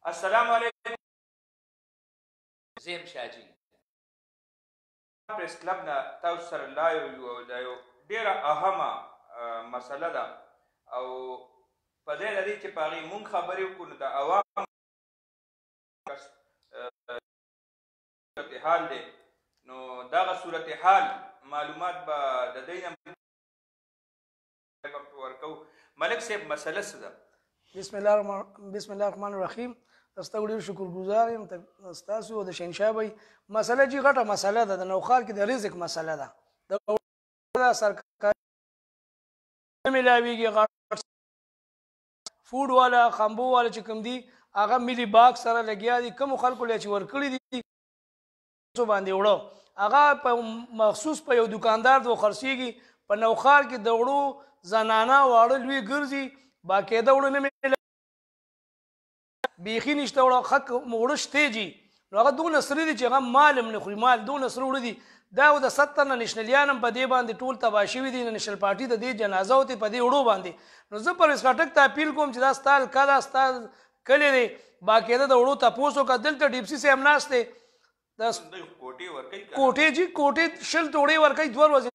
السلام علیکم. زیم شاجي پریس کلب نه تاسو سره لایو یو او دا یو ډیره اهمه مسله ده او په ځای د دې چې په هغې مونږ خبرې وکړو نو د عوام صورتحال دی نو دغه صورتحال معلومات به د دوی نه ورکوو. ملک صاحب مسله څه ده؟ بسم الله الرحمن الرحیم. تاسو ته ډېر شکرګزار یم ستاسو او د شهنشاه بھائی. مسله چې غټه مسله ده د نوښار کې د رزق مسله ده. د سرکاري ملاویږي غټ فوډ والا خامبو والا چې کوم دي هغه ملي باغ سره لګیا دي. کومو خلکو له چې ورکړي دي باندې وړو هغه په مخصوص په یو دکاندار دو خرڅېږي. په نوښار کې د وړو زنانه واړه لوی ګرځي باقاعده وړو نه بیخي نشته وړه خک وړه شته جي نو هغه دونه سره دي چې هغه مال هم نه خوري. مال دونه سره وړه دي دا د 70 نه نشنلیان هم په دې باندې ټول تباه شوي دي. نشنل پارټي د دې جنازه وتې په دې وړو باندې. نو زه پرویز خټک ته اپیل کوم چې دا ستا هلکه دا ستا کلی دی باقاعده د وړو تپوس وکړه. دلته ډیپسي صاحب ناست دی کوټې جي کوټې 20 ټوړې ورکوي 2 ورځې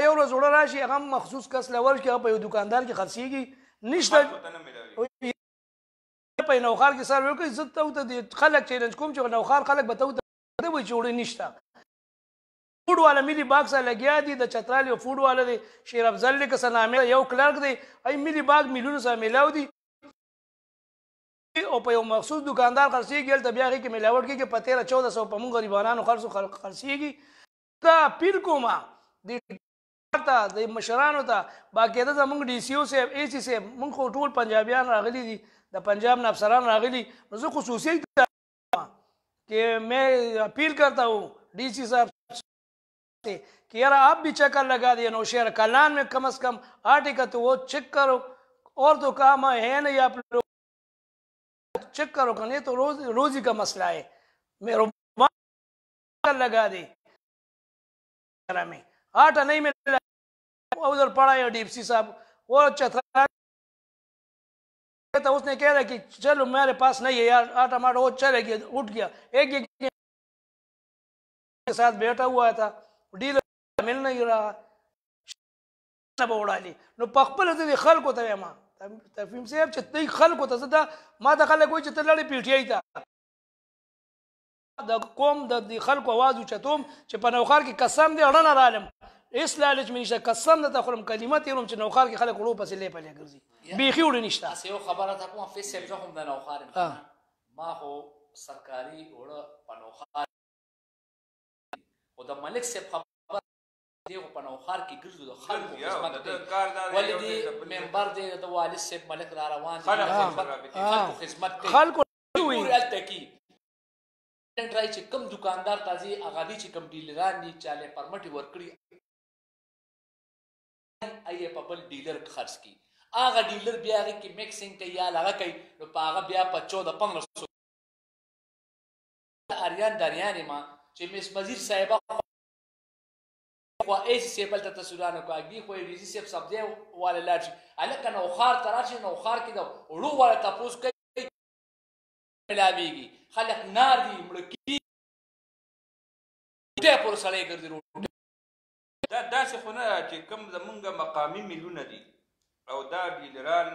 یو ورځ وړه راشي هغه مخصوص کس له ورکړي هغه په یو دکاندار کې خرڅېږي نشته په نوښار کې سر وکړي. زه ته خلک چیلنج کوم چې نوښار خلک به ته وایي چې وړې نشته. فوډ والا ملي باغ سره لګیا دي د چترال یو فوډ والا دی شیر افضل لیکه سره نامې یو کلرک دی ای ملي باغ میلیونو سره میلاو دي او په یو مخصوص دکاندار خرڅېږي هلته بیا هغې کې میلاوټ کېږي په 1300 په موږ غریبانانو خرڅېږي. دا اپیل کوم ته د مشرانو ته باقاعده زموږ ډي سی او صاحب اے سی صاحب موږ خو ټول پنجابیان راغلي دي د پنجاب نه افسران راغلي نو زه خصوصي کہ میں اپیل کرتا ہوں ڈی سی صاحب سے کہ یار آپ بھی چکر لگا دیے نوشہر کلان میں کم از کم آرٹیکل تو وہ چیک کرو اور تو کام ہے نہیں آپ لوگ چیک کرو کہ نہیں تو روزی کا مسئلہ ہے. میرے لگا دے میں آٹا نہیں ملا ادھر پڑا ہے ڈیپسی صاحب وہ چترال اس نے کہہ رہا کہ چلو میرے پاس نہیں ہے یار آٹا ماٹا وہ چلے گیا اٹھ گیا ایک کے ساتھ بیٹھا ہوا تھا ڈیلر مل نہیں رہا وړالي نو په خپل د خلکو ته ما تفهیم صاحب چې دوی خلکو ته زه ما د خلک وایي چې ته لړې پی ټی آی ته د قوم د خلکو اواز اوچتوم چې په نوښار کې قسم دی اړه نه رالم هېڅ لالچ مې نشته قسم درته خورم کلمه تېروم چې نوښار کې خلک وړو پسې لیپلې ګرځي بیخي وړه نشته. داسې یو خبره ته کوم حفیظ صاحب زه هم د نوښار یم ما خو سرکاري وړه په نوښار خو د ملک صاحب خبره دی خو په نوښار کې ګرځو د خلکو خدمت کوي ولې دې ممبر دی د والد صاحب ملک را روان دي خلکو خدمت کوي خلکو هلته کې راځي چې کوم دکاندار ته ځي هغه دي چې کوم ډیلران دي چاله پرمټ ورکړي ای په بل ډیلر خرڅ کی هغه ډیلر بیا هغه کې میکسینګ کوي یا هغه کوي نو په هغه بیا په 14-1500 اریان دریانې ما چې مس وزیر صاحب خو ایس سیبل ته تسودانو کوي خو ریزي سیب سبزی والا لاړ الکه نوښار ته راشي نوښار کې د وړو والا تاسو کوي ملاویږي خلک نار دي مړکی ته پر سړی ګرځي دا داسې خو نه چې کوم زمونږ مقامي میلونه دي او دا ډیلران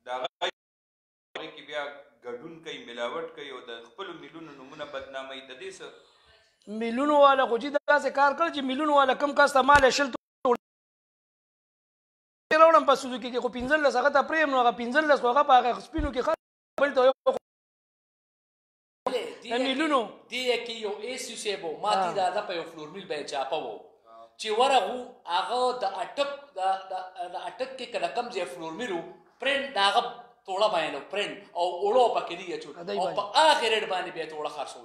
د هغه کې بیا ګډون کوي ملاوټ کوي او د خپلو میلونو نومونه بدناموي. د دې څه میلونو والا خو چې داسې کار کړ چې میلونو والا کم کس ته مال شل راوړم په سوزوکي کې خو 15 هغه ته پرېږم نو هغه 15 خو هغه په هغه سپینو کې بل ته میلونو دی کې یو ایسیو سیبو ما دې دا په یو فلور میل به چاپه وو چې ورغو هغه د اټک کې کله کم ځای فلور میلو پرنټ دا هغه توړه باندې پرنټ او اورو پکې دی چې او په اخر ریټ باندې به توړه خرڅو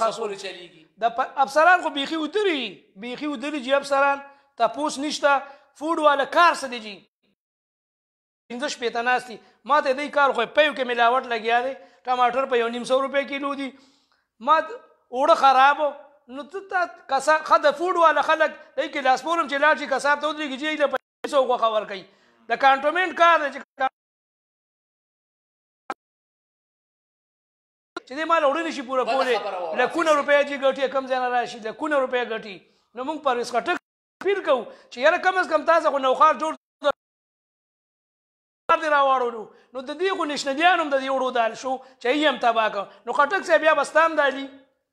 خاصول چلیږي. د افسران خو بیخي ودري جی افسران تپوس نشته فوډ والا کار څه دی جی 15 شپېته ناست دي ما ته دې کار خو پیو کې ملاوټ لګیا دی ټماټر په 150 روپۍ کیلو دي ما اوړه خراب نو ته خد فوډ والا خلک دې کې لاسپورم چې لاړ شي کساب ته ودرېږي چې له 500 غوښه ورکوي د کانټونمنټ کار دی چې چې دې مال وړي نشي پوره کولی لکونه روپۍ چې ګټي کم ځای نه راشي لکونه روپۍ ګټي نو موږ پرویز خټک اپیل کوو چې یاره کم از کم تاسو خو نوښار جوړ دې راواړولو نو د دې خو نشندیان هم د دې وړو دال شو چې یې هم تباه کړ نو خټک صاحب بیا بستا هم دالي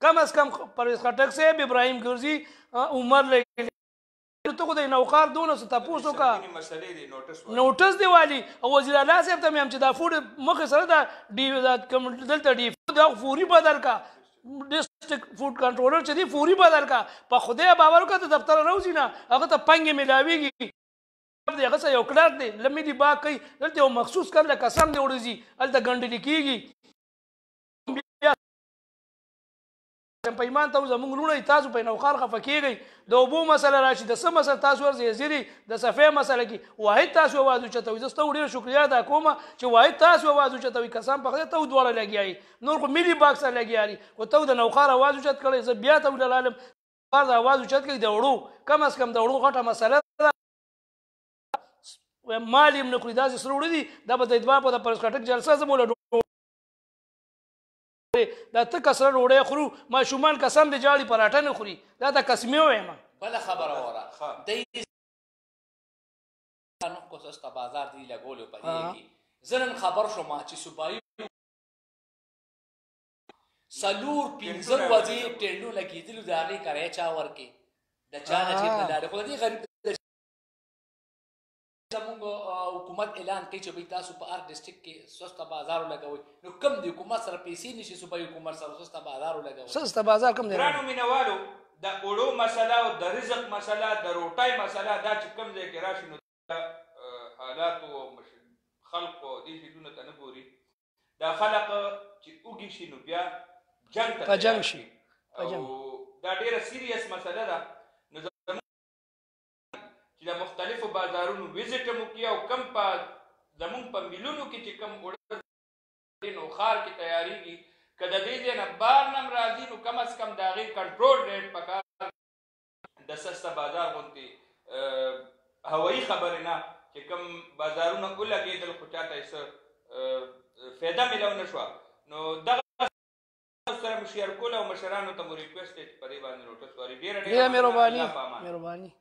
کم از کم پرویز خټک صاحب ابراهیم ګرزي عمر لګي ته خو د نوښار دونه څه تپوس وکړه نوټس دی والي او وزیر اعلی صاحب ته مې هم چې دا فوډ مخې سره دلته ډي دا فوري بدل کا ډسټرکټ فوډ کنټرولر چې دی فوري بدل کا په خدای باور وکړه ته دفتر راوځي نه هغه ته پنګې میلاویږي هغه څه یو کلارک دی لمې دي باغ کوي دلته یو مخصوص کار لکه قسم دی وړځي هلته ګنډلې کېږي پیمان ته زموږ لوڼه تاسو په نوښار خفه کېږئ د اوبو مسله راشي د څه مسله تاسو ورځئ زیري د صفحې مسله کې واحد تاسو اواز اوچتوئ زه ستا ډېره شکریا ادا کوم چې واحد تاسو اواز اوچتوئ قسم په خدای ته دواړه لګیایي نور خو ملي باکس سره لګیاري خو ته د نوښار اواز اوچت کړی زه بیا ته ولالم د اواز اوچت کوي د وړو کم از کم د وړو غټه مسله ده مال یې نه خوري داسې سره وړي دي دا به د اتباع په د پرویز خټک جلسه زه موله دا ته کسره ډوډۍ خورو ماشومان قسم د جاړي پراټه نه خوري دا د قسمې وایم بله خبره وره دی کو سستا بازار دی لګولو په دې کې زه نن خبر شوم چې صوبایي سلور پنځه ورځې ټرینو لګېدلو د هغې کرایه چا ورکړې د چا نه چېرته لاړې خو د دې غریب زموږ حکومت اعلان کوي چې بھائی تاسو په هر ډسټرکټ کې سسته بازار ولګوئ نو کم د حکومت سره پیسې نشي صوبایي حکومت سره سسته بازار ولګوئ سسته بازار کم دی ګرانو مینوالو د اوړو مسله او د رزق مسله د روټۍ مسله دا چې کم ځای کې راشي نو حالاتو او خلقو دې شیدونه ته نه ګوري دا خلق چې اوږي شي نو بیا جنګ ته جنګ شي او دا ډېره سیریس مسله ده نو چې د مختلفو بازارونو ویزټ هم وکړي او کم په زمونږ په میلونو کې چې کم اوړه نوښار کې تیاریږي که د دې ځای نه بار نه هم راځي نو کم از کم د هغې کنټرول ریټ پکار د سسته بازار غوندې هوایي خبرې نه چې کم بازارونه ولګېدل خو چاته یې څه فایده میلاو نه شوه نو دغه سره مو شیر کول او مشرانو ته مو ریکویسټ دی چې په دې باندې نوټس واري ډېره مهرباني